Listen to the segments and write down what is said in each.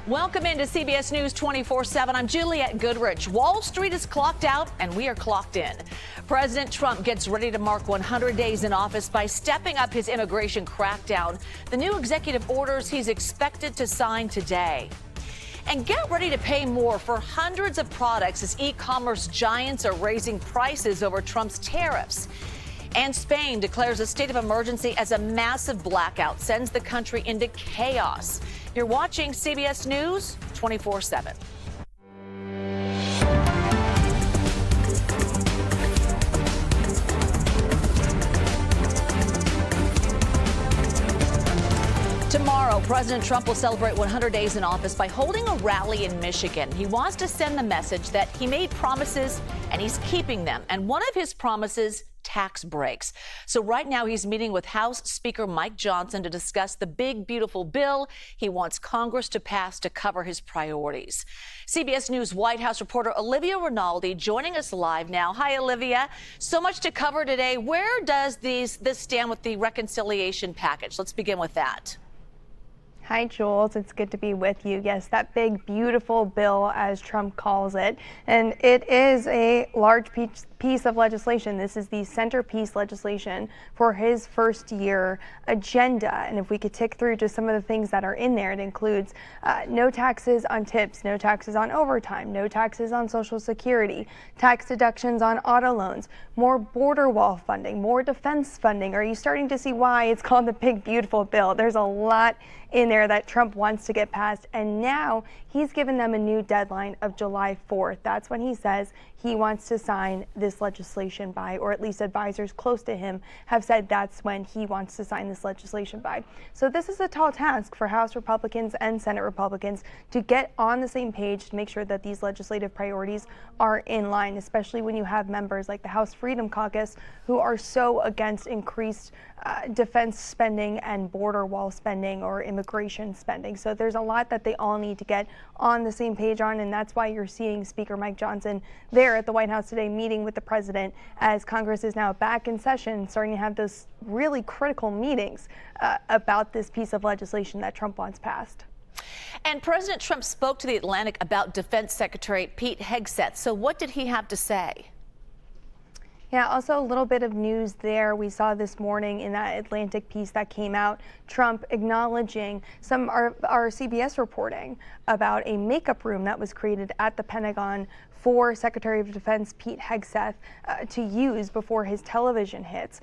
Welcome into CBS News 24/7. I'm Juliette Goodrich. Wall Street is clocked out and we are clocked in. President Trump gets ready to mark 100 days in office by stepping up his immigration crackdown. The new executive orders he's expected to sign today. And get ready to pay more for hundreds of products as e-commerce giants are raising prices over Trump's tariffs. And Spain declares a state of emergency as a massive blackout sends the country into chaos. You're watching CBS News 24/7. Tomorrow, President Trump will celebrate 100 days in office by holding a rally in Michigan. He wants to send the message that he made promises and he's keeping them. And one of his promises, tax breaks. So right now he's meeting with House Speaker Mike Johnson to discuss the big, beautiful bill he wants Congress to pass to cover his priorities. CBS News White House reporter Olivia Rinaldi joining us live now. Hi, Olivia. So much to cover today. Where does this stand with the reconciliation package? Let's begin with that. Hi, Jules. It's good to be with you. Yes, that big, beautiful bill, as Trump calls it. And it is a large piece of legislation. This is the centerpiece legislation for his first year agenda. And if we could tick through just some of the things that are in there, it includes no taxes on tips, no taxes on overtime, no taxes on Social Security, tax deductions on auto loans, more border wall funding, more defense funding. Are you starting to see why it's called the big, beautiful bill? There's a lot in there that Trump wants to get passed, and now he's given them a new deadline of July 4th. That's when he says he wants to sign this legislation by, or at least advisors close to him have said that's when he wants to sign this legislation by. So this is a tall task for House Republicans and Senate Republicans to get on the same page to make sure that these legislative priorities are in line, especially when you have members like the House Freedom Caucus who are so against increased defense spending and border wall spending or immigration spending. So there's a lot that they all need to get on the same page on, and that's why you're seeing Speaker Mike Johnson there at the White House today meeting with the president as Congress is now back in session, starting to have those really critical meetings about this piece of legislation that Trump wants passed. And President Trump spoke to The Atlantic about Defense Secretary Pete Hegth. So what did he have to say? Yeah, also a little bit of news there. We saw this morning in that Atlantic piece that came out, Trump acknowledging some of our CBS reporting about a makeup room that was created at the Pentagon for Secretary of Defense Pete Hegth to use before his television hits.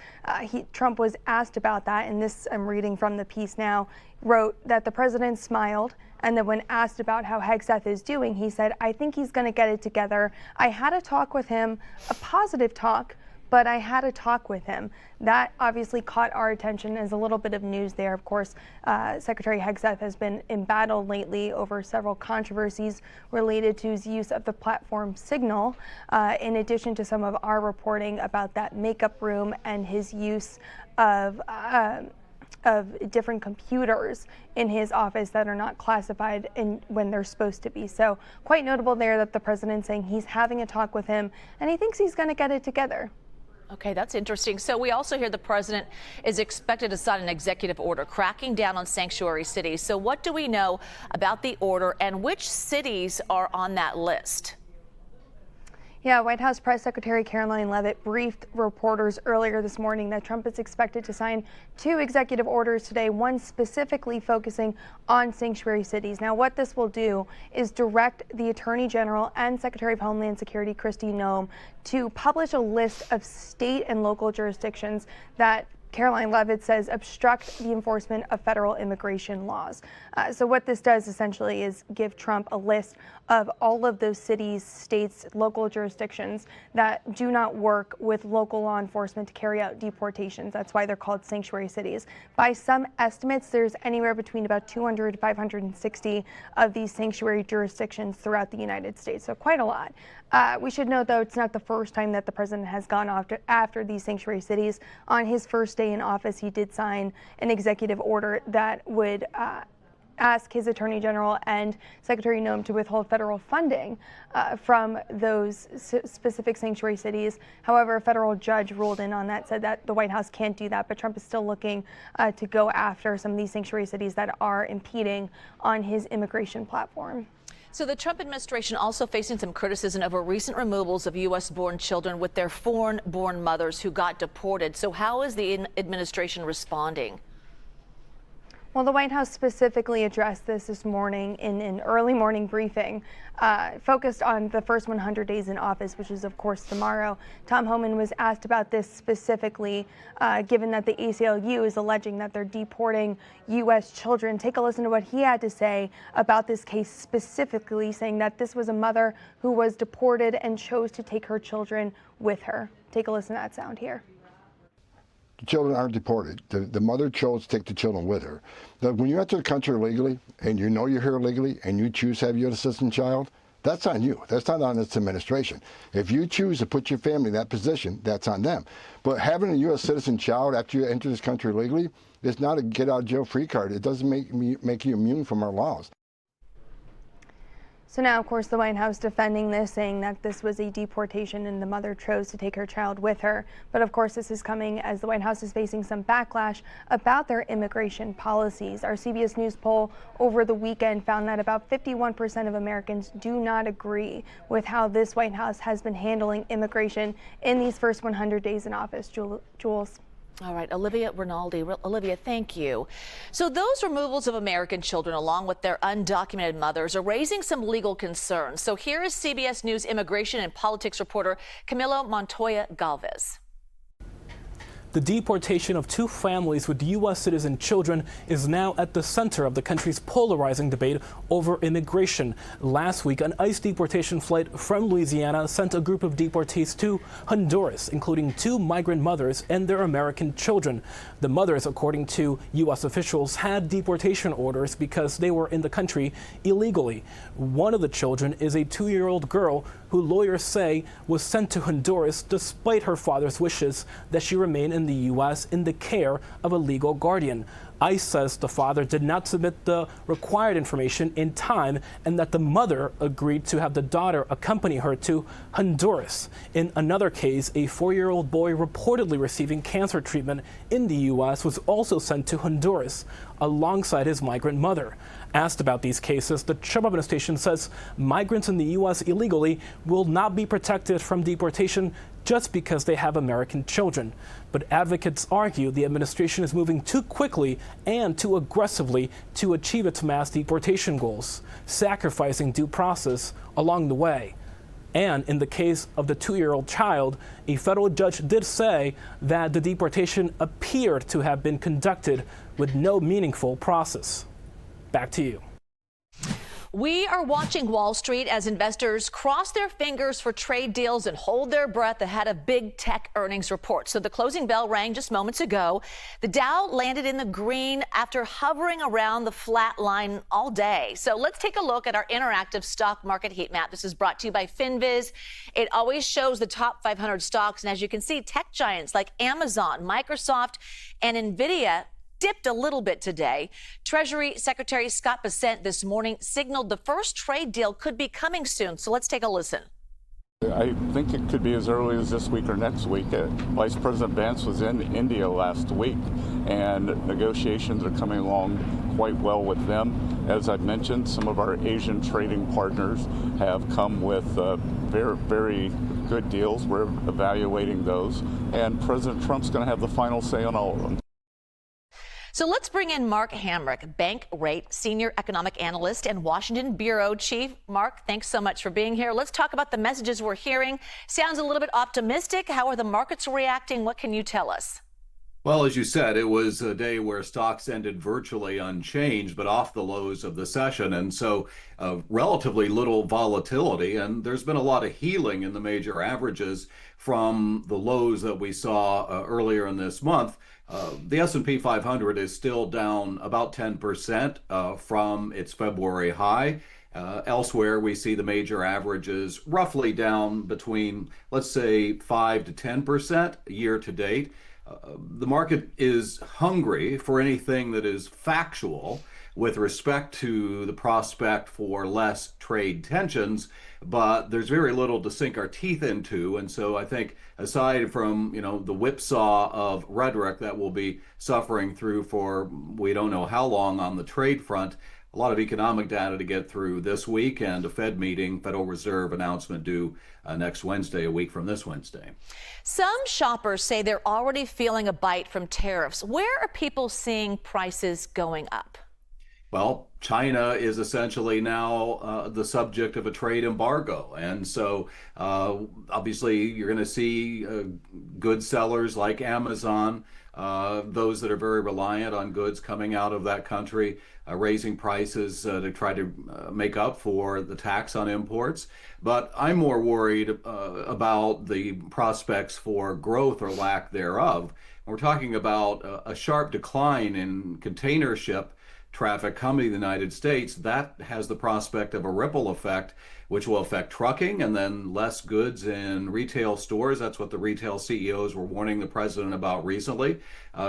Trump was asked about that, and this, I'm reading from the piece now, wrote that the president smiled, and then when asked about how Hegth is doing, he said, "I think he's going to get it together. I had a talk with him, a positive talk, but I had a talk with him." That obviously caught our attention as a little bit of news there. Of course, Secretary Hegth has been embattled lately over several controversies related to his use of the platform Signal, in addition to some of our reporting about that makeup room and his use of different computers in his office that are not classified when they're supposed to be. So quite notable there that the president's saying he's having a talk with him and he thinks he's going to get it together. Okay, that's interesting. So we also hear the president is expected to sign an executive order cracking down on sanctuary cities. So what do we know about the order and which cities are on that list? Yeah, White House Press Secretary Caroline Leavitt briefed reporters earlier this morning that Trump is expected to sign 2 executive orders today, one specifically focusing on sanctuary cities. Now, what this will do is direct the Attorney General and Secretary of Homeland Security Kristi Noem to publish a list of state and local jurisdictions that Caroline Leavitt says obstruct the enforcement of federal immigration laws. So what this does essentially is give Trump a list of all of those cities, states, local jurisdictions that do not work with local law enforcement to carry out deportations. That's why they're called sanctuary cities. By some estimates, there's anywhere between about 200 to 560 of these sanctuary jurisdictions throughout the United States. So quite a lot. We should note, though, it's not the first time that the president has gone after these sanctuary cities. On his first day in office, he did sign an executive order that would ask his Attorney General and Secretary Noem to withhold federal funding from those specific sanctuary cities. However, a federal judge ruled in on that, said that the White House can't do that, but Trump is still looking to go after some of these sanctuary cities that are impeding on his immigration platform. So the Trump administration also facing some criticism over recent removals of U.S.born children with their foreign-born mothers who got deported. So how is the administration responding? Well, the White House specifically addressed this morning in an early morning briefing, focused on the first 100 days in office, which is, of course, tomorrow. Tom Homan was asked about this specifically, given that the ACLU is alleging that they're deporting U.S. children. Take a listen to what he had to say about this case specifically, saying that this was a mother who was deported and chose to take her children with her. Take a listen to that sound here. Children aren't deported. The mother chose to take the children with her. When you enter the country illegally and you know you're here illegally and you choose to have your citizen child, that's on you. That's not on this administration. If you choose to put your family in that position, that's on them. But having a U.S. citizen child after you enter this country illegally is not a get-out-of-jail-free card. It doesn't make you immune from our laws. So now, of course, the White House defending this, saying that this was a deportation and the mother chose to take her child with her. But of course, this is coming as the White House is facing some backlash about their immigration policies. Our CBS News poll over the weekend found that about 51% of Americans do not agree with how this White House has been handling immigration in these first 100 days in office. Jules. All right, Olivia Rinaldi. Olivia, thank you. So those removals of American children along with their undocumented mothers are raising some legal concerns. So here is CBS News immigration and politics reporter Camilo Montoya Galvez. The deportation of two families with U.S. citizen children is now at the center of the country's polarizing debate over immigration. Last week, an ICE deportation flight from Louisiana sent a group of deportees to Honduras, including two migrant mothers and their American children. The mothers, according to U.S. officials, had deportation orders because they were in the country illegally. One of the children is a 2-year-old girl who lawyers say was sent to Honduras despite her father's wishes that she remain in the U.S. in the care of a legal guardian. ICE says the father did not submit the required information in time and that the mother agreed to have the daughter accompany her to Honduras. In another case, a 4-year-old boy reportedly receiving cancer treatment in the U.S. was also sent to Honduras alongside his migrant mother. Asked about these cases, the Trump administration says migrants in the U.S. illegally will not be protected from deportation just because they have American children. But advocates argue the administration is moving too quickly and too aggressively to achieve its mass deportation goals, sacrificing due process along the way. And in the case of the 2-year-old child, a federal judge did say that the deportation appeared to have been conducted with no meaningful process. Back to you. We are watching Wall Street as investors cross their fingers for trade deals and hold their breath ahead of big tech earnings reports. So the closing bell rang just moments ago. The Dow landed in the green after hovering around the flat line all day. So let's take a look at our interactive stock market heat map. This is brought to you by FinViz. It always shows the top 500 stocks. And as you can see, tech giants like Amazon, Microsoft, and NVIDIA dipped a little bit today. Treasury Secretary Scott Bessent this morning signaled the first trade deal could be coming soon. So let's take a listen. I think it could be as early as this week or next week. Vice President Vance was in India last week, and negotiations are coming along quite well with them. As I've mentioned, some of our Asian trading partners have come with very, very good deals. We're evaluating those, and President Trump's going to have the final say on all of them. So let's bring in Mark Hamrick, Bankrate Senior Economic Analyst and Washington Bureau Chief. Mark, thanks so much for being here. Let's talk about the messages we're hearing. Sounds a little bit optimistic. How are the markets reacting? What can you tell us? Well, as you said, it was a day where stocks ended virtually unchanged, but off the lows of the session. And so relatively little volatility. And there's been a lot of healing in the major averages from the lows that we saw earlier in this month. The S&P 500 is still down about 10% from its February high. Elsewhere, we see the major averages roughly down between, let's say, 5 to 10% year to date. The market is hungry for anything that is factual. with respect to the prospect for less trade tensions, but there's very little to sink our teeth into. And so I think aside from, the whipsaw of rhetoric that we'll be suffering through for we don't know how long on the trade front, a lot of economic data to get through this week, and a Fed meeting, Federal Reserve announcement due next Wednesday, a week from this Wednesday. Some shoppers say they're already feeling a bite from tariffs. Where are people seeing prices going up? Well, China is essentially now the subject of a trade embargo. And so obviously you're going to see good sellers like Amazon, those that are very reliant on goods coming out of that country, raising prices to try to make up for the tax on imports. But I'm more worried about the prospects for growth or lack thereof. We're talking about a sharp decline in container ship traffic coming to the United States. That has the prospect of a ripple effect, which will affect trucking and then less goods in retail stores. That's what the retail CEOs were warning the president about recently.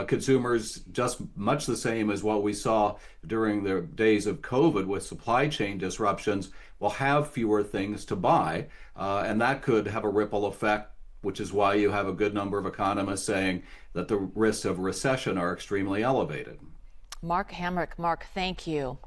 Consumers, just much the same as what we saw during the days of COVID with supply chain disruptions, will have fewer things to buy. And that could have a ripple effect, which is why you have a good number of economists saying that the risks of recession are extremely elevated. Mark Hamrick. Mark, thank you.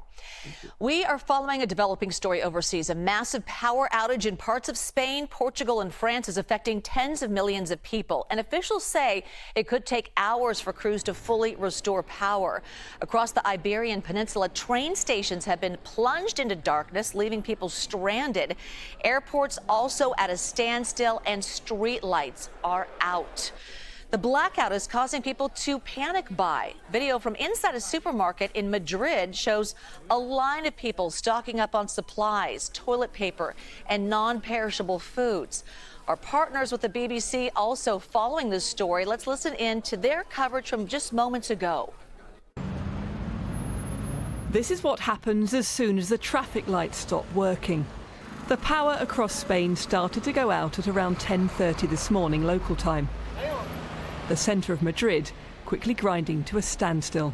We are following a developing story overseas. A massive power outage in parts of Spain, Portugal, and France is affecting tens of millions of people. And officials say it could take hours for crews to fully restore power. Across the Iberian Peninsula, train stations have been plunged into darkness, leaving people stranded. Airports also at a standstill, and street lights are out. The blackout is causing people to panic buy. Video from inside a supermarket in Madrid shows a line of people stocking up on supplies, toilet paper, and non-perishable foods. Our partners with the BBC also following this story. Let's listen in to their coverage from just moments ago. This is what happens as soon as the traffic lights stop working. The power across Spain started to go out at around 10:30 this morning local time. The centre of Madrid quickly grinding to a standstill.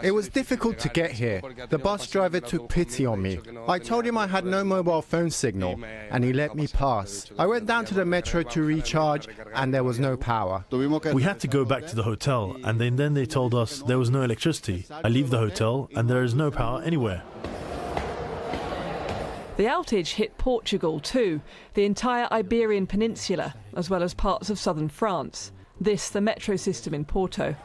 It was difficult to get here. The bus driver took pity on me. I told him I had no mobile phone signal, and he let me pass. I went down to the metro to recharge, and there was no power. We had to go back to the hotel, and then they told us there was no electricity. I leave the hotel, and there is no power anywhere. The outage hit Portugal too, the entire Iberian Peninsula, as well as parts of southern France. This, the metro system in Porto.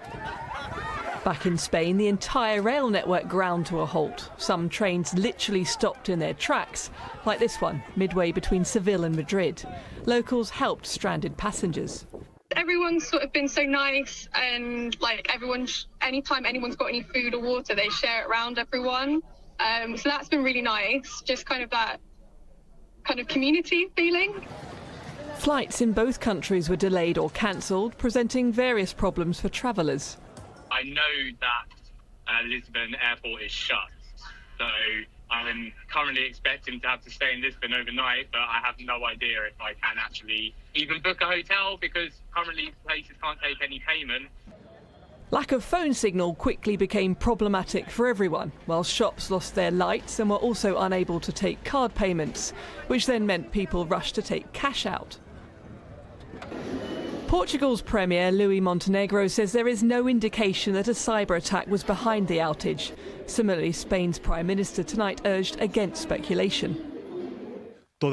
Back in Spain, the entire rail network ground to a halt. Some trains literally stopped in their tracks, like this one, midway between Seville and Madrid. Locals helped stranded passengers. Everyone's sort of been so nice, and anytime anyone's got any food or water, they share it around everyone. So that's been really nice, just kind of that kind of community feeling. Flights in both countries were delayed or cancelled, presenting various problems for travellers. I know that Lisbon Airport is shut, so I'm currently expecting to have to stay in Lisbon overnight, but I have no idea if I can actually even book a hotel because currently places can't take any payment. Lack of phone signal quickly became problematic for everyone, while shops lost their lights and were also unable to take card payments, which then meant people rushed to take cash out. Portugal's Premier Luís Montenegro says there is no indication that a cyber attack was behind the outage. Similarly, Spain's Prime Minister tonight urged against speculation. We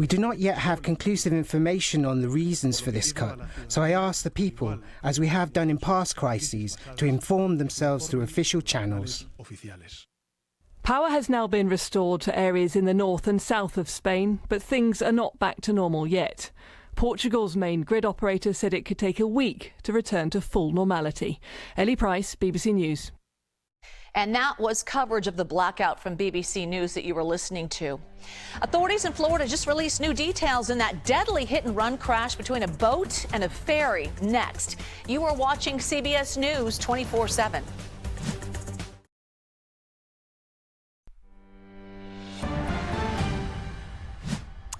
do not yet have conclusive information on the reasons for this cut, so I ask the people, as we have done in past crises, to inform themselves through official channels. Power has now been restored to areas in the north and south of Spain, but things are not back to normal yet. Portugal's main grid operator said it could take a week to return to full normality. Ellie Price, BBC News. And that was coverage of the blackout from BBC News that you were listening to. Authorities in Florida just released new details in that deadly hit-and-run crash between a boat and a ferry. Next, you are watching CBS News 24/7.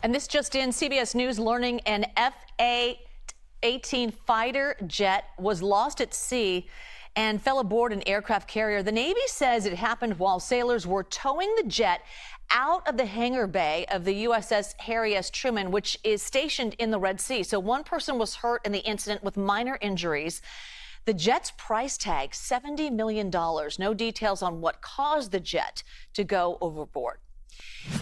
And this just in, CBS News learning an F/A-18 fighter jet was lost at sea and fell aboard an aircraft carrier. The Navy says it happened while sailors were towing the jet out of the hangar bay of the USS Harry S. Truman, which is stationed in the Red Sea. So one person was hurt in the incident with minor injuries. The jet's price tag, $70 million. No details on what caused the jet to go overboard.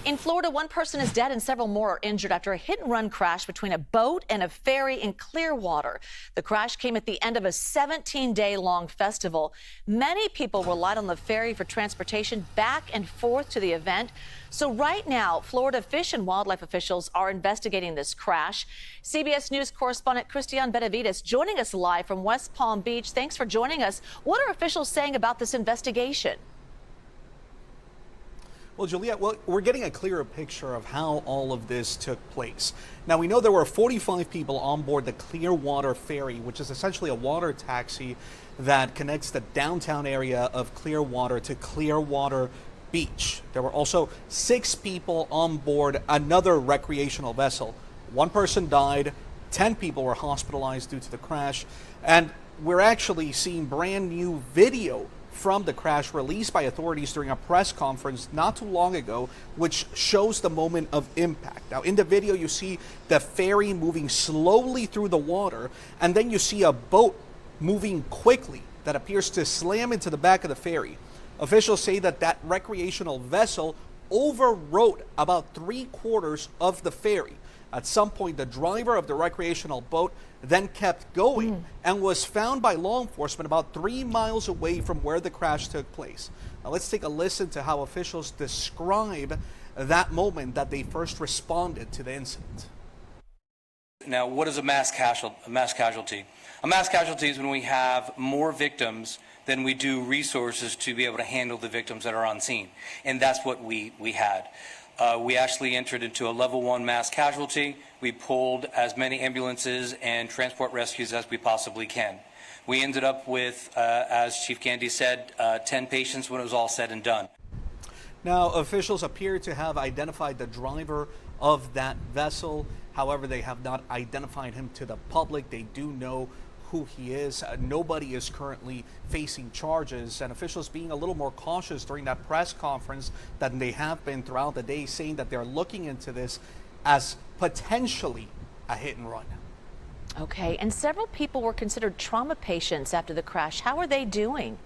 In Florida, one person is dead and several more are injured after a hit-and-run crash between a boat and a ferry in Clearwater. The crash came at the end of a 17-day-long festival. Many people relied on the ferry for transportation back and forth to the event. So right now, Florida Fish and Wildlife officials are investigating this crash. CBS News correspondent Christian Benavides joining us live from West Palm Beach. Thanks for joining us. What are officials saying about this investigation? Well, Juliet, we're getting a clearer picture of how all of this took place. Now, we know there were 45 people on board the Clearwater ferry, which is essentially a water taxi that connects the downtown area of Clearwater to Clearwater Beach. There were also 6 people on board another recreational vessel. 1 person died, 10 people were hospitalized due to the crash, and we're actually seeing brand new video from the crash released by authorities during a press conference not too long ago, which shows the moment of impact. Now, in the video, you see the ferry moving slowly through the water, and then you see a boat moving quickly that appears to slam into the back of the ferry. Officials say that that recreational vessel overwrote about 3/4 of the ferry. At some point, the driver of the recreational boat then kept going and was found by law enforcement about 3 miles away from where the crash took place. Now let's take a listen to how officials describe that moment that they first responded to the incident. Now, what is a mass casualty? A mass casualty is when we have more victims than we do resources to be able to handle the victims that are on scene. And that's what we had. We actually entered into a level 1 mass casualty. We pulled as many ambulances and transport rescues as we possibly can. We ended up with, as Chief Gandy said, 10 patients when it was all said and done. Now, officials appear to have identified the driver of that vessel. However, they have not identified him to the public. They do know who he is. Nobody is currently facing charges, and officials being a little more cautious during that press conference than they have been throughout the day, saying that they're looking into this as potentially a hit and run. Okay, and several people were considered trauma patients after the crash. How are they doing?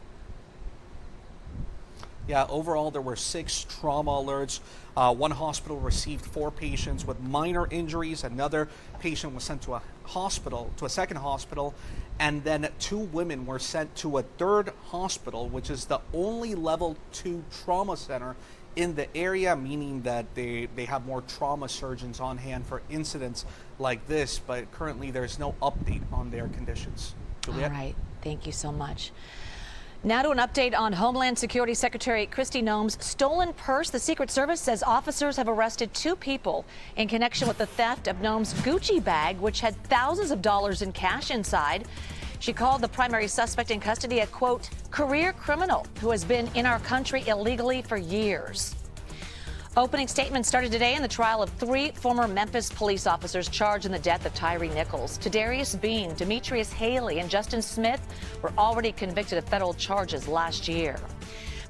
Yeah, overall there were 6 trauma alerts. One hospital received 4 patients with minor injuries. Another patient was sent to a hospital, to a second hospital, and then 2 women were sent to a third hospital, which is the only level 2 trauma center in the area, meaning that they have more trauma surgeons on hand for incidents like this, but currently there's no update on their conditions. Juliet? All right, thank you so much. Now to an update on Homeland Security Secretary Kristi Noem's stolen purse. The Secret Service says officers have arrested 2 people in connection with the theft of Noem's Gucci bag, which had thousands of dollars in cash inside. She called the primary suspect in custody a, quote, career criminal who has been in our country illegally for years. Opening statements started today in the trial of 3 former Memphis police officers charged in the death of Tyree Nichols. Tadarius Bean, Demetrius Haley, and Justin Smith were already convicted of federal charges last year.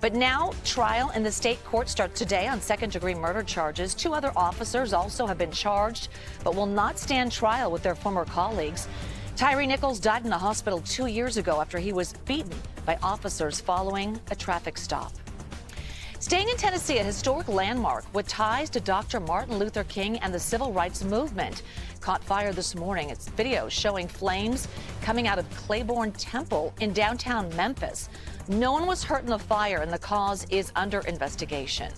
But now trial in the state court starts today on second-degree murder charges. 2 other officers also have been charged, but will not stand trial with their former colleagues. Tyree Nichols died in the hospital 2 years ago after he was beaten by officers following a traffic stop. Staying in Tennessee, a historic landmark with ties to Dr. Martin Luther King and the civil rights movement caught fire this morning. It's video showing flames coming out of Claiborne Temple in downtown Memphis. No one was hurt in the fire, and the cause is under investigation.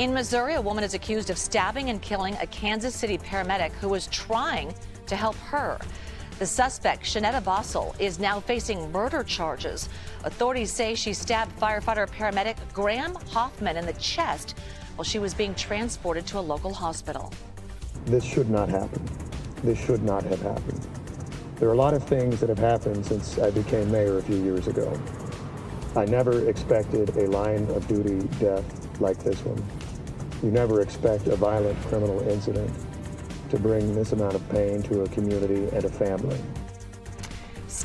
In Missouri, a woman is accused of stabbing and killing a Kansas City paramedic who was trying to help her. The suspect, Shanetta Bossel, is now facing murder charges. Authorities say she stabbed firefighter paramedic Graham Hoffman in the chest while she was being transported to a local hospital. This should not happen. This should not have happened. There are a lot of things that have happened since I became mayor a few years ago. I never expected a line of duty death like this one. You never expect a violent criminal incident to bring this amount of pain to a community and a family.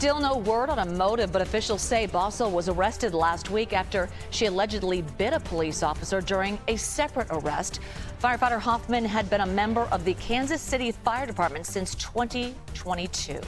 Still no word on a motive, but officials say Bossel was arrested last week after she allegedly bit a police officer during a separate arrest. Firefighter Hoffman had been a member of the Kansas City Fire Department since 2022.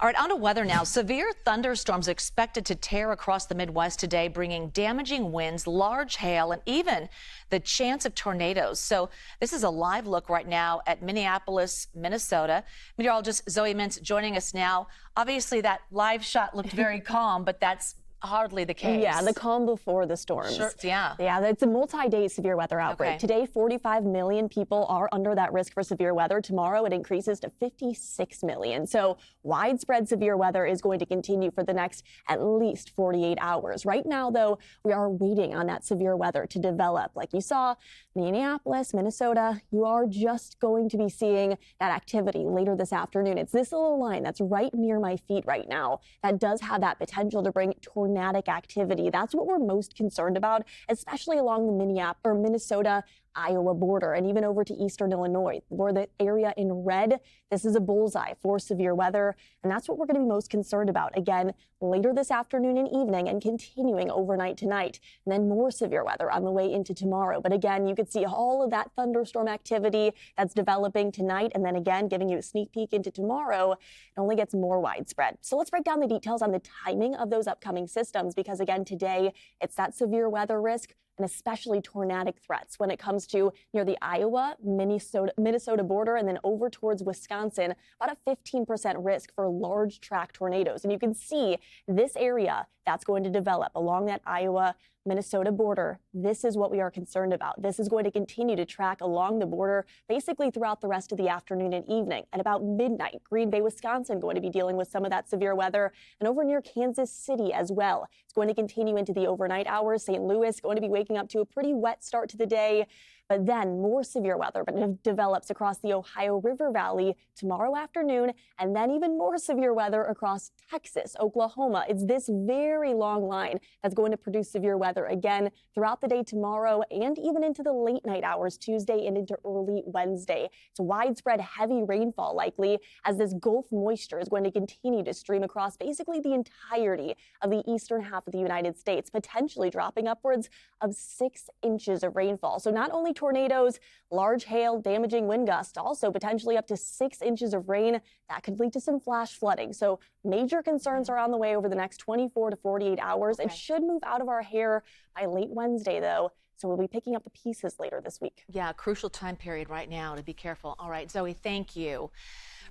All right, on to weather now. Severe thunderstorms expected to tear across the Midwest today, bringing damaging winds, large hail, and even the chance of tornadoes. So this is a live look right now at Minneapolis, Minnesota. Meteorologist Zoe Mintz joining us now. Obviously, that live shot looked very calm, but that's hardly the case. Yeah, the calm before the storms. Sure, yeah. Yeah, it's a multi-day severe weather outbreak. Okay. Today, 45 million people are under that risk for severe weather. Tomorrow, it increases to 56 million. So widespread severe weather is going to continue for the next at least 48 hours. Right now, though, we are waiting on that severe weather to develop. Like you saw, Minneapolis, Minnesota, you are just going to be seeing that activity later this afternoon. It's this little line that's right near my feet right now that does have that potential to bring tornadic activity. That's what we're most concerned about, especially along the Minnesota Iowa border and even over to eastern Illinois, where the area in red, this is a bullseye for severe weather. And that's what we're going to be most concerned about again later this afternoon and evening and continuing overnight tonight. And then more severe weather on the way into tomorrow. But again, you could see all of that thunderstorm activity that's developing tonight. And then again, giving you a sneak peek into tomorrow, it only gets more widespread. So let's break down the details on the timing of those upcoming systems, because again, today it's that severe weather risk and especially tornadic threats when it comes to near the Iowa, Minnesota border, and then over towards Wisconsin, about a 15% risk for large track tornadoes. And you can see this area that's going to develop along that Iowa, Minnesota border. This is what we are concerned about. This is going to continue to track along the border basically throughout the rest of the afternoon and evening. At about midnight, Green Bay, Wisconsin going to be dealing with some of that severe weather, and over near Kansas City as well. It's going to continue into the overnight hours. St. Louis going to be waking up to a pretty wet start to the day. But then more severe weather develops across the Ohio River Valley tomorrow afternoon, and then even more severe weather across Texas, Oklahoma. It's this very long line that's going to produce severe weather again throughout the day tomorrow and even into the late night hours Tuesday and into early Wednesday. It's widespread heavy rainfall likely as this Gulf moisture is going to continue to stream across basically the entirety of the eastern half of the United States, potentially dropping upwards of 6 inches of rainfall. So not only tornadoes, large hail, damaging wind gusts, also potentially up to 6 inches of rain. That could lead to some flash flooding. So major concerns are on the way over the next 24 to 48 hours. It should move out of our hair by late Wednesday, though. So we'll be picking up the pieces later this week. Yeah, crucial time period right now to be careful. All right, Zoe, thank you.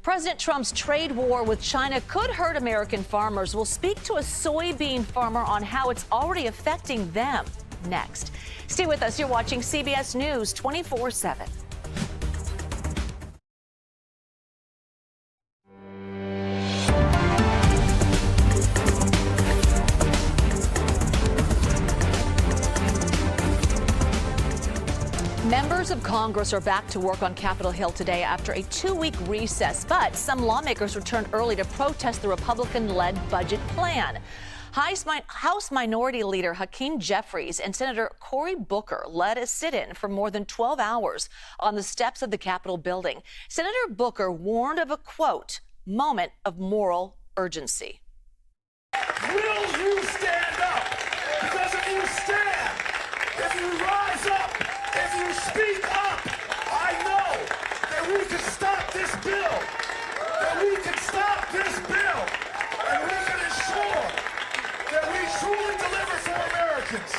President Trump's trade war with China could hurt American farmers. We'll speak to a soybean farmer on how it's already affecting them next. Stay with us. You're watching CBS News 24/7. Members of Congress are back to work on Capitol Hill today after a 2-week recess, but some lawmakers returned early to protest the Republican-led budget plan. House Minority Leader Hakeem Jeffries and Senator Cory Booker led a sit-in for more than 12 hours on the steps of the Capitol building. Senator Booker warned of a, quote, moment of moral urgency. Will you stand up? Because if you stand, if you rise up, if you speak up, I know that we can stop this bill, that we can stop this bill, and we can ensure that we truly deliver for Americans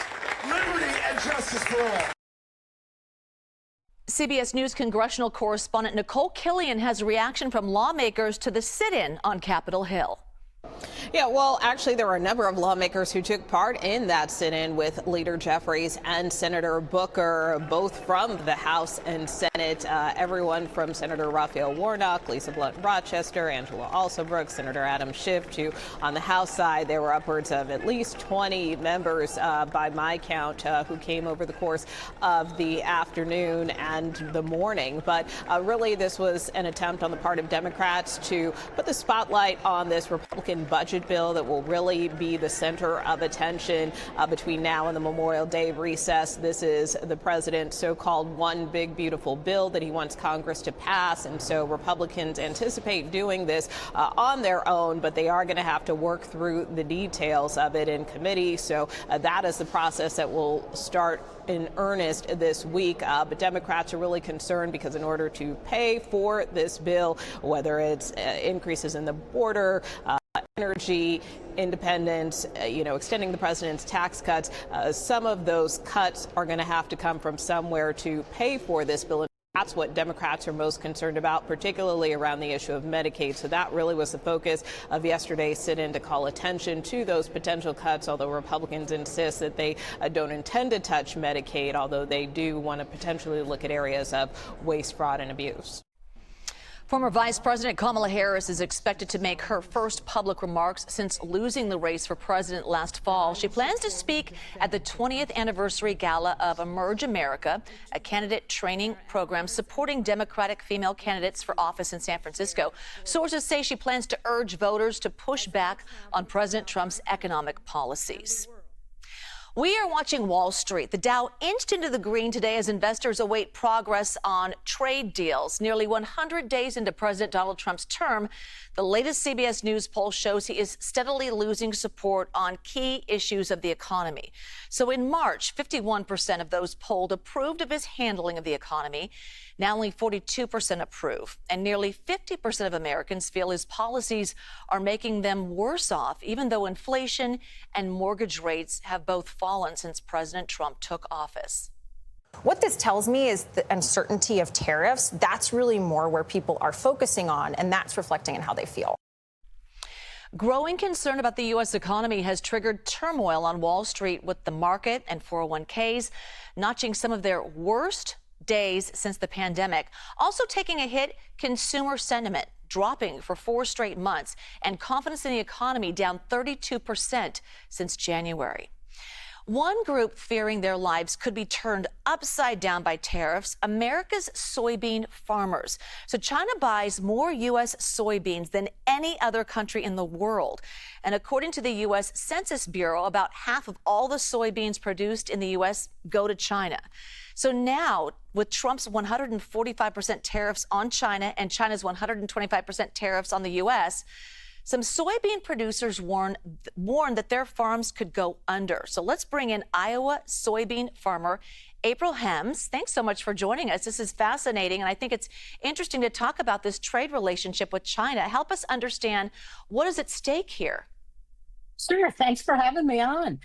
liberty and justice for all. CBS News congressional correspondent Nicole Killian has a reaction from lawmakers to the sit-in on Capitol Hill. Yeah, well, actually, there were a number of lawmakers who took part in that sit-in with Leader Jeffries and Senator Booker, both from the House and Senate. Everyone from Senator Raphael Warnock, Lisa Blunt-Rochester, Angela Alsobrooke, Senator Adam Schiff, to on the House side, there were upwards of at least 20 members, by my count, who came over the course of the afternoon and the morning. But really, this was an attempt on the part of Democrats to put the spotlight on this Republican budget budget bill that will really be the center of attention between now and the Memorial Day recess. This is the president's so-called one big beautiful bill that he wants Congress to pass, and so Republicans anticipate doing this on their own, but they are going to have to work through the details of it in committee. So that is the process that will start in earnest this week. But Democrats are really concerned because in order to pay for this bill, whether it's increases in the border, energy independence, extending the president's tax cuts, some of those cuts are going to have to come from somewhere to pay for this bill. That's what Democrats are most concerned about, particularly around the issue of Medicaid. So that really was the focus of yesterday's sit-in, to call attention to those potential cuts, although Republicans insist that they don't intend to touch Medicaid, although they do want to potentially look at areas of waste, fraud, and abuse. Former Vice President Kamala Harris is expected to make her first public remarks since losing the race for president last fall. She plans to speak at the 20th anniversary gala of Emerge America, a candidate training program supporting Democratic female candidates for office in San Francisco. Sources say she plans to urge voters to push back on President Trump's economic policies. We are watching Wall Street. The Dow inched into the green today as investors await progress on trade deals. Nearly 100 days into President Donald Trump's term, the latest CBS News poll shows he is steadily losing support on key issues of the economy. So in March, 51% of those polled approved of his handling of the economy. Now only 42% approve, and nearly 50% of Americans feel his policies are making them worse off, even though inflation and mortgage rates have both fallen since President Trump took office. What this tells me is the uncertainty of tariffs. That's really more where people are focusing on, and that's reflecting in how they feel. Growing concern about the U.S. economy has triggered turmoil on Wall Street, with the market and 401ks notching some of their worst days since the pandemic. Also taking a hit, consumer sentiment dropping for 4 straight months, and confidence in the economy down 32% since January. One group fearing their lives could be turned upside down by tariffs: America's soybean farmers. So China buys more U.S. soybeans than any other country in the world. And according to the U.S. Census Bureau, about half of all the soybeans produced in the U.S. go to China. So now, with Trump's 145% tariffs on China and China's 125% tariffs on the U.S., some soybean producers warn that their farms could go under. So let's bring in Iowa soybean farmer April Hamch. Thanks so much for joining us. This is fascinating, and I think it's interesting to talk about this trade relationship with China. Help us understand what is at stake here. Sure. Thanks for having me on.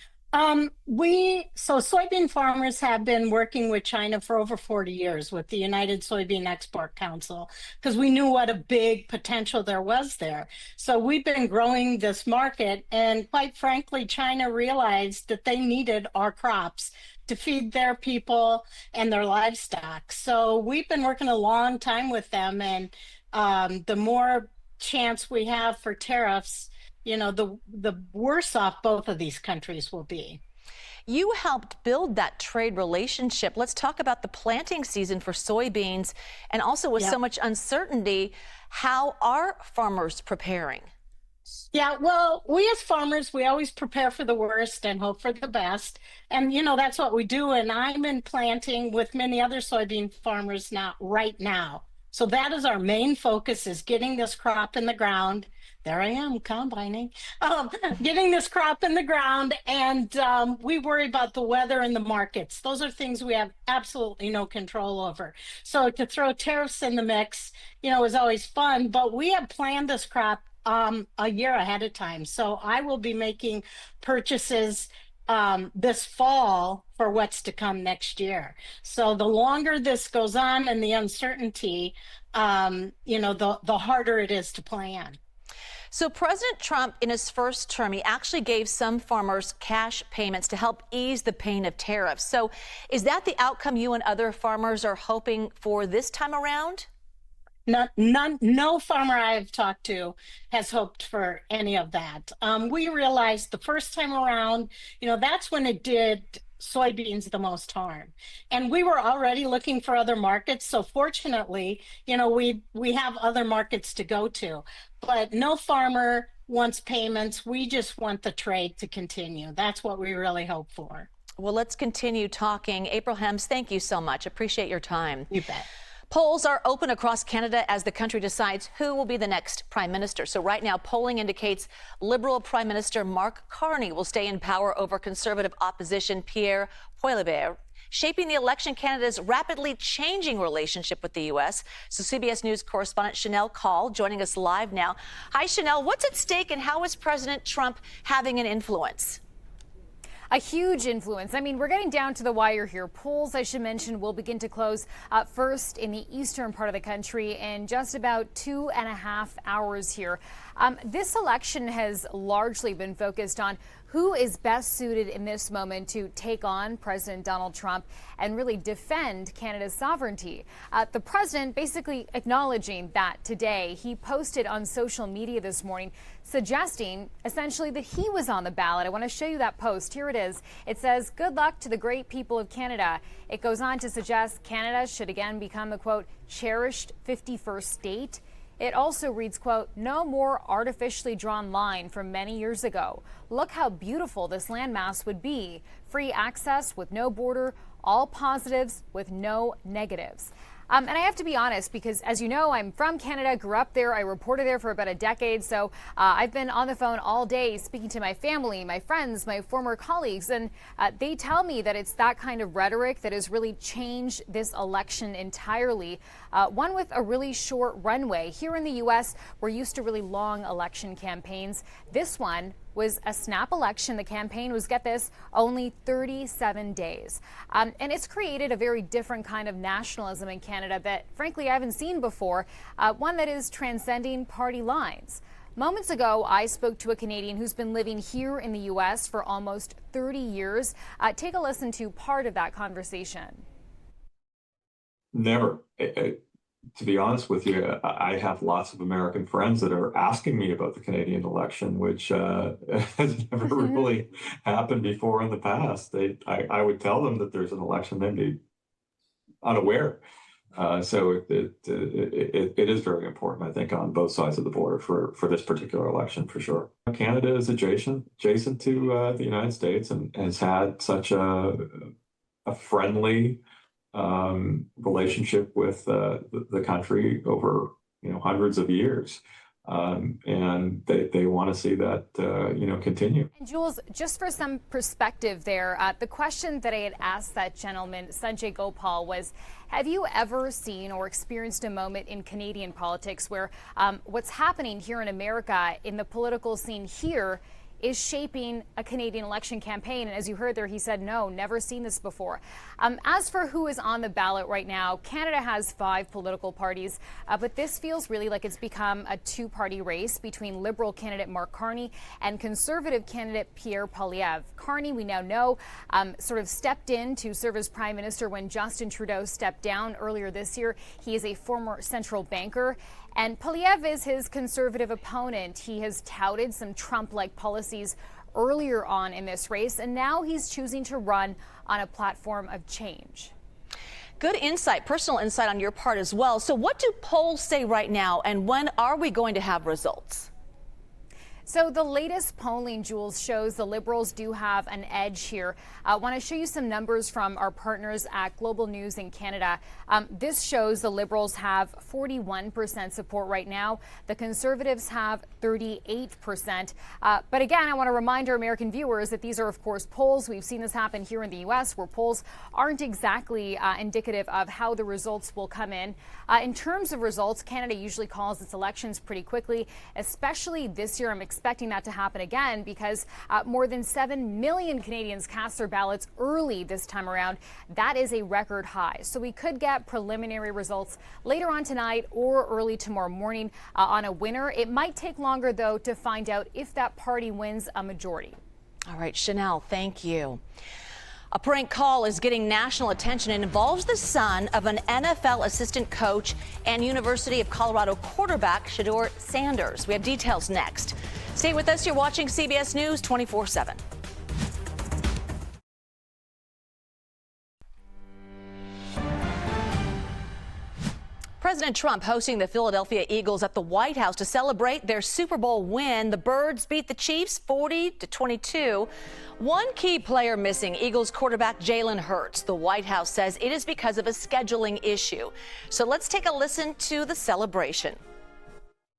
Soybean farmers have been working with China for over 40 years with the United Soybean Export Council, because we knew what a big potential there was there. So we've been growing this market, and quite frankly, China realized that they needed our crops to feed their people and their livestock. So we've been working a long time with them, and the more chance we have for tariffs, the worse off both of these countries will be. You helped build that trade relationship. Let's talk about the planting season for soybeans, and also with so much uncertainty, how are farmers preparing? Yeah, well, we as farmers, we always prepare for the worst and hope for the best. And, that's what we do. And I'm in planting with many other soybean farmers right now. So that is our main focus, is getting this crop in the ground. There I am, combining, getting this crop in the ground, and we worry about the weather and the markets. Those are things we have absolutely no control over. So to throw tariffs in the mix, is always fun, but we have planned this crop a year ahead of time. So I will be making purchases this fall for what's to come next year. So the longer this goes on and the uncertainty, the harder it is to plan. So President Trump, in his first term, he actually gave some farmers cash payments to help ease the pain of tariffs. So is that the outcome you and other farmers are hoping for this time around? No farmer I've talked to has hoped for any of that. We realized the first time around, that's when it did soybeans the most harm. And we were already looking for other markets. So fortunately, we have other markets to go to. But no farmer wants payments. We just want the trade to continue. That's what we really hope for. Well, let's continue talking. April Hamch, thank you so much. Appreciate your time. You bet. Polls are open across Canada as the country decides who will be the next prime minister. So right now, polling indicates Liberal Prime Minister Mark Carney will stay in power over Conservative opposition Pierre Poilievre, shaping the election Canada's rapidly changing relationship with the U.S. So CBS News correspondent Chanel Call joining us live now. Hi, Chanel. What's at stake and how is President Trump having an influence? A huge influence. I mean, we're getting down to the wire here. Polls, I should mention, will begin to close first in the eastern part of the country in just about 2.5 hours here. This election has largely been focused on who is best suited in this moment to take on President Donald Trump and really defend Canada's sovereignty. The president basically acknowledging that today. He posted on social media this morning suggesting essentially that he was on the ballot. I want to show you that post. Here it is. It says, "Good luck to the great people of Canada." It goes on to suggest Canada should again become a, quote, cherished 51st state. It also reads, quote, "No more artificially drawn line from many years ago. Look how beautiful this landmass would be. Free access with no border, all positives with no negatives." And I have to be honest, because as you know, I'm from Canada, grew up there. I reported there for about a decade. So I've been on the phone all day speaking to my family, my friends, my former colleagues. And they tell me that it's that kind of rhetoric that has really changed this election entirely. One with a really short runway. Here in the U.S., we're used to really long election campaigns. This one was a snap election. The campaign was, get this, only 37 days. And it's created a very different kind of nationalism in Canada that, frankly, I haven't seen before, one that is transcending party lines. Moments ago, I spoke to a Canadian who's been living here in the U.S. for almost 30 years. Take a listen to part of that conversation. Never. To be honest with you, I have lots of American friends that are asking me about the Canadian election, which has never really happened before in the past. I would tell them that there's an election, they'd be unaware. So it is very important, I think, on both sides of the border for this particular election, for sure. Canada is adjacent to the United States and has had such a friendly relationship with the country over hundreds of years, and they want to see that continue. And Jules, just for some perspective there, the question that I had asked that gentleman, Sanjay Gopal, was, have you ever seen or experienced a moment in Canadian politics where what's happening here in America in the political scene here is shaping a Canadian election campaign? And as you heard there, he said, no, never seen this before. As for who is on the ballot right now, Canada has 5 political parties, but this feels really like it's become a 2-party race between Liberal candidate Mark Carney and Conservative candidate Pierre Poilievre. Carney, we now know, sort of stepped in to serve as Prime Minister when Justin Trudeau stepped down earlier this year. He is a former central banker. And Poilievre is his Conservative opponent. He has touted some Trump-like policies earlier on in this race, and now he's choosing to run on a platform of change. Good insight, personal insight on your part as well. So what do polls say right now, and when are we going to have results? So the latest polling, Jules, shows the Liberals do have an edge here. I want to show you some numbers from our partners at Global News in Canada. This shows the Liberals have 41% support right now. The Conservatives have 38%. But again, I want to remind our American viewers that these are, of course, polls. We've seen this happen here in the U.S., where polls aren't exactly indicative of how the results will come in. In terms of results, Canada usually calls its elections pretty quickly, especially this year. I'm expecting that to happen again because more than 7 million Canadians cast their ballots early this time around. That is a record high. So we could get preliminary results later on tonight or early tomorrow morning on a winner. It might take longer, though, to find out if that party wins a majority. All right, Chanel, thank you. A prank call is getting national attention and involves the son of an NFL assistant coach and University of Colorado quarterback Shador Sanders. We have details next. Stay with us. You're watching CBS News 24/7. President Trump hosting the Philadelphia Eagles at the White House to celebrate their Super Bowl win. The Birds beat the Chiefs 40-22. One key player missing, Eagles quarterback Jalen Hurts. The White House says it is because of a scheduling issue. So let's take a listen to the celebration.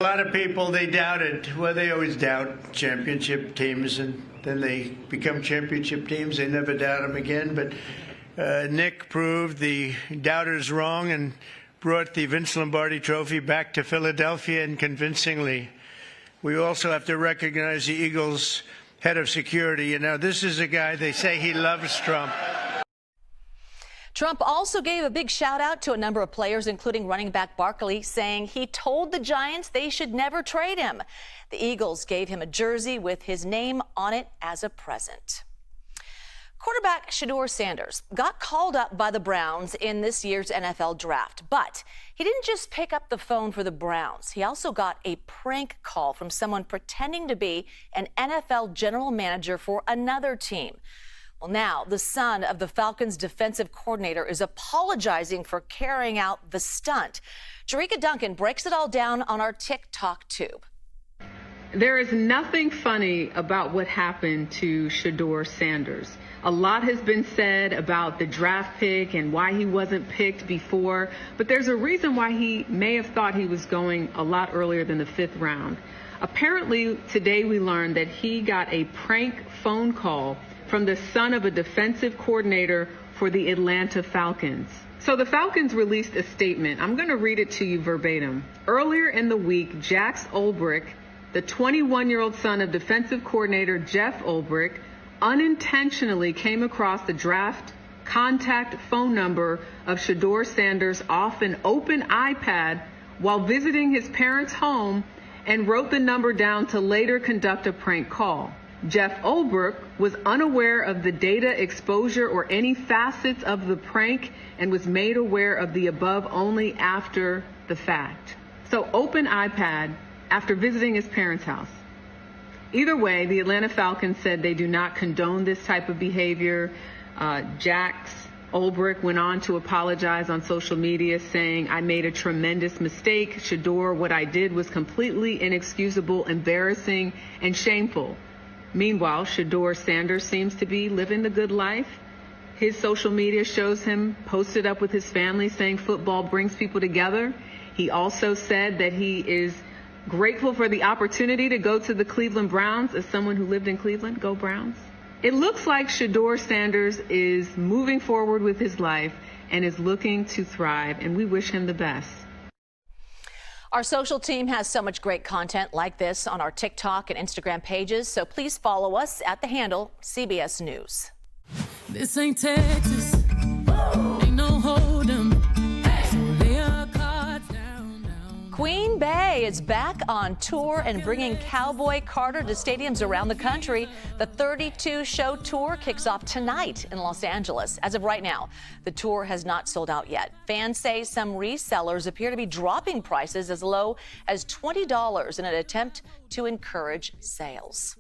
A lot of people, they doubted. Well, they always doubt championship teams, and then they become championship teams. They never doubt them again. But Nick proved the doubters wrong and brought the Vince Lombardi Trophy back to Philadelphia, and convincingly. We also have to recognize the Eagles' head of security. You know, this is a guy, they say he loves Trump. Trump also gave a big shout out to a number of players, including running back Barkley, saying he told the Giants they should never trade him. The Eagles gave him a jersey with his name on it as a present. Quarterback Shador Sanders got called up by the Browns in this year's NFL draft, but he didn't just pick up the phone for the Browns. He also got a prank call from someone pretending to be an NFL general manager for another team. Well, now the son of the Falcons defensive coordinator is apologizing for carrying out the stunt. Jerika Duncan breaks it all down on our TikTok tube. There is nothing funny about what happened to Shador Sanders. A lot has been said about the draft pick and why he wasn't picked before, but there's a reason why he may have thought he was going a lot earlier than the 5th round. Apparently, today we learned that he got a prank phone call from the son of a defensive coordinator for the Atlanta Falcons. So the Falcons released a statement. I'm going to read it to you verbatim. Earlier in the week, Jax Ulbrich, the 21-year-old son of defensive coordinator Jeff Ulbrich, unintentionally came across the draft contact phone number of Shador Sanders off an open iPad while visiting his parents' home and wrote the number down to later conduct a prank call. Jeff Ulbrich was unaware of the data exposure or any facets of the prank and was made aware of the above only after the fact. So open iPad after visiting his parents' house. Either way, the Atlanta Falcons said they do not condone this type of behavior. Jax Ulbrich went on to apologize on social media, saying, "I made a tremendous mistake. Shador, what I did was completely inexcusable, embarrassing, and shameful." Meanwhile, Shador Sanders seems to be living the good life. His social media shows him posted up with his family saying football brings people together. He also said that he is grateful for the opportunity to go to the Cleveland Browns. As someone who lived in Cleveland, go Browns. It looks like Shador Sanders is moving forward with his life and is looking to thrive, and we wish him the best. Our social team has so much great content like this on our TikTok and Instagram pages, so please follow us at the handle CBS News. This ain't Texas. Ain't no hold'em. So lay our cards down. Queen Bey is back on tour and bringing Cowboy Carter to stadiums around the country. The 32-show tour kicks off tonight in Los Angeles. As of right now, the tour has not sold out yet. Fans say some resellers appear to be dropping prices as low as $20 in an attempt to encourage sales.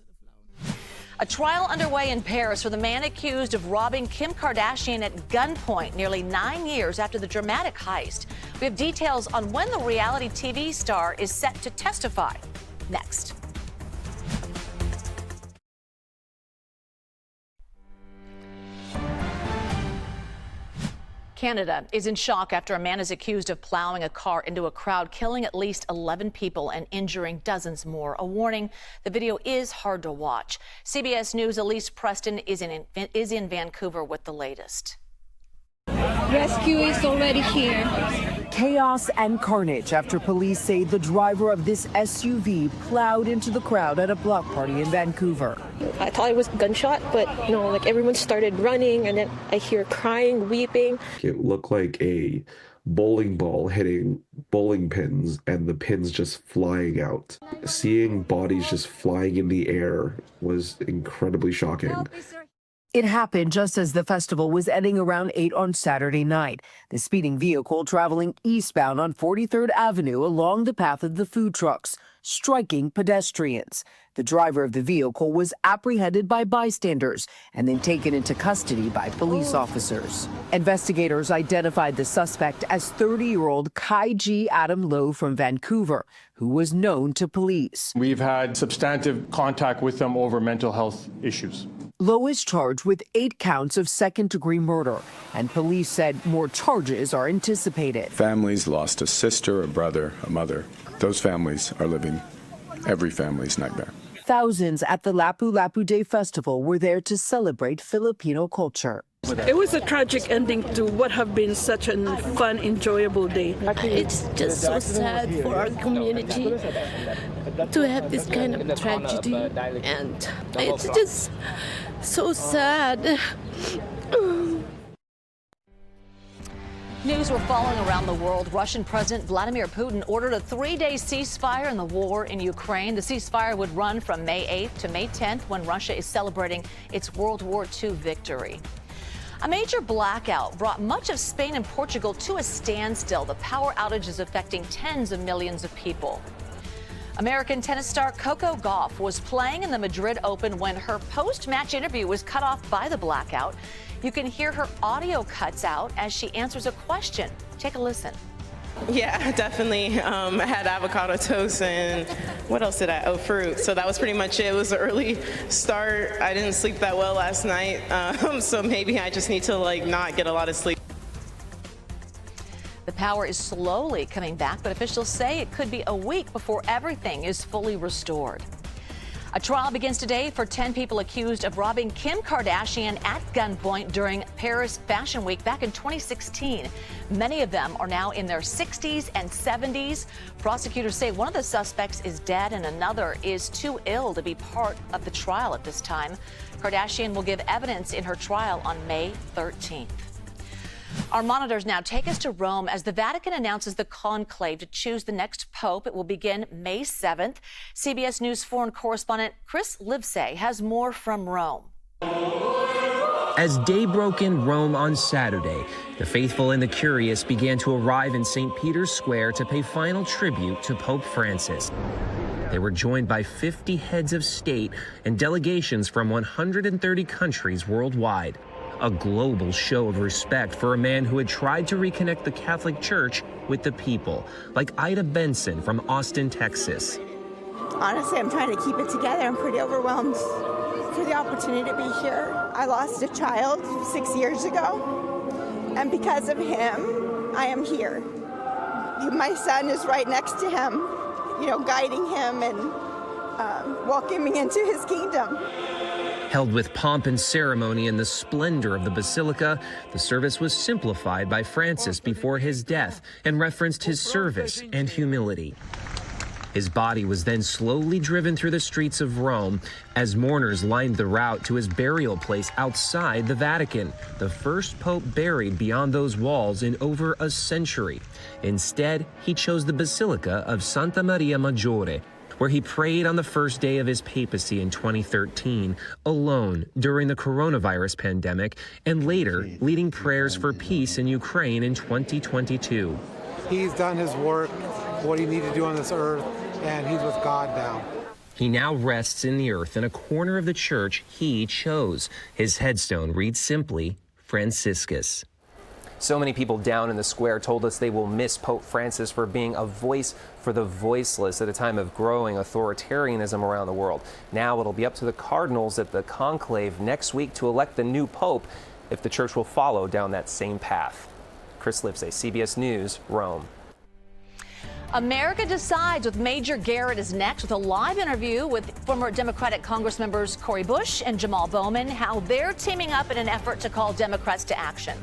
A trial underway in Paris for the man accused of robbing Kim Kardashian at gunpoint nearly 9 years after the dramatic heist. We have details on when the reality TV star is set to testify. Next. Canada is in shock after a man is accused of plowing a car into a crowd, killing at least 11 people and injuring dozens more. A warning, the video is hard to watch. CBS News' Elise Preston is in Vancouver with the latest. Rescue is already here. Chaos and carnage after police say the driver of this SUV plowed into the crowd at a block party in Vancouver. I thought it was a gunshot, but like everyone started running, and then I hear crying, weeping. It looked like a bowling ball hitting bowling pins and the pins just flying out. Seeing bodies just flying in the air was incredibly shocking. It happened just as the festival was ending around 8 on Saturday night. The speeding vehicle traveling eastbound on 43rd Avenue along the path of the food trucks, striking pedestrians. The driver of the vehicle was apprehended by bystanders and then taken into custody by police officers. Investigators identified the suspect as 30-year-old Kai G. Adam Lowe from Vancouver, who was known to police. We've had substantive contact with them over mental health issues. Lowe is charged with 8 counts of second-degree murder, and police said more charges are anticipated. Families lost a sister, a brother, a mother. Those families are living every family's nightmare. Thousands at the Lapu Lapu Day Festival were there to celebrate Filipino culture. It was a tragic ending to what have been such a fun, enjoyable day. It's just so sad for our community to have this kind of tragedy, and it's just so sad. News we're following around the world. Russian President Vladimir Putin ordered a 3-day ceasefire in the war in Ukraine. The ceasefire would run from May 8th to May 10th when Russia is celebrating its World War II victory. A major blackout brought much of Spain and Portugal to a standstill. The power outage is affecting tens of millions of people. American tennis star Coco Gauff was playing in the Madrid Open when her post-match interview was cut off by the blackout. You can hear her audio cuts out as she answers a question. Take a listen. Yeah, definitely. I had avocado toast and what else did I? Oh, fruit. So that was pretty much it. It was an early start. I didn't sleep that well last night, so maybe I just need to not get a lot of sleep. The power is slowly coming back, but officials say it could be a week before everything is fully restored. A trial begins today for 10 people accused of robbing Kim Kardashian at gunpoint during Paris Fashion Week back in 2016. Many of them are now in their 60s and 70s. Prosecutors say one of the suspects is dead and another is too ill to be part of the trial at this time. Kardashian will give evidence in her trial on May 13th. Our monitors now take us to Rome as the Vatican announces the conclave to choose the next pope. It will begin May 7th. CBS News foreign correspondent Chris Livesay has more from Rome. As day broke in Rome on Saturday, the faithful and the curious began to arrive in St. Peter's Square to pay final tribute to Pope Francis. They were joined by 50 heads of state and delegations from 130 countries worldwide. A global show of respect for a man who had tried to reconnect the Catholic Church with the people, like Ida Benson from Austin, Texas. Honestly, I'm trying to keep it together. I'm pretty overwhelmed for the opportunity to be here. I lost a child 6 years ago, and because of him, I am here. My son is right next to him, guiding him and welcoming into his kingdom. Held with pomp and ceremony in the splendor of the Basilica, the service was simplified by Francis before his death and referenced his service and humility. His body was then slowly driven through the streets of Rome as mourners lined the route to his burial place outside the Vatican, the first pope buried beyond those walls in over a century. Instead, he chose the Basilica of Santa Maria Maggiore, where he prayed on the first day of his papacy in 2013, alone during the coronavirus pandemic, and later leading prayers for peace in Ukraine in 2022. He's done his work, what he needed to do on this earth, and he's with God now. He now rests in the earth in a corner of the church he chose. His headstone reads simply, Franciscus. So many people down in the square told us they will miss Pope Francis for being a voice for the voiceless at a time of growing authoritarianism around the world. Now it'll be up to the cardinals at the conclave next week to elect the new pope if the church will follow down that same path. Chris Livesay, CBS News, Rome. America Decides with Major Garrett is next with a live interview with former Democratic Congress members Cori Bush and Jamal Bowman, how they're teaming up in an effort to call Democrats to action.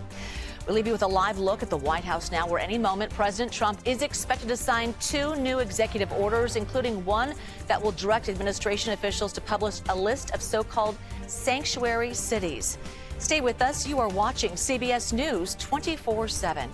We'll leave you with a live look at the White House now, where any moment President Trump is expected to sign 2 new executive orders, including one that will direct administration officials to publish a list of so-called sanctuary cities. Stay with us. You are watching CBS News 24/7.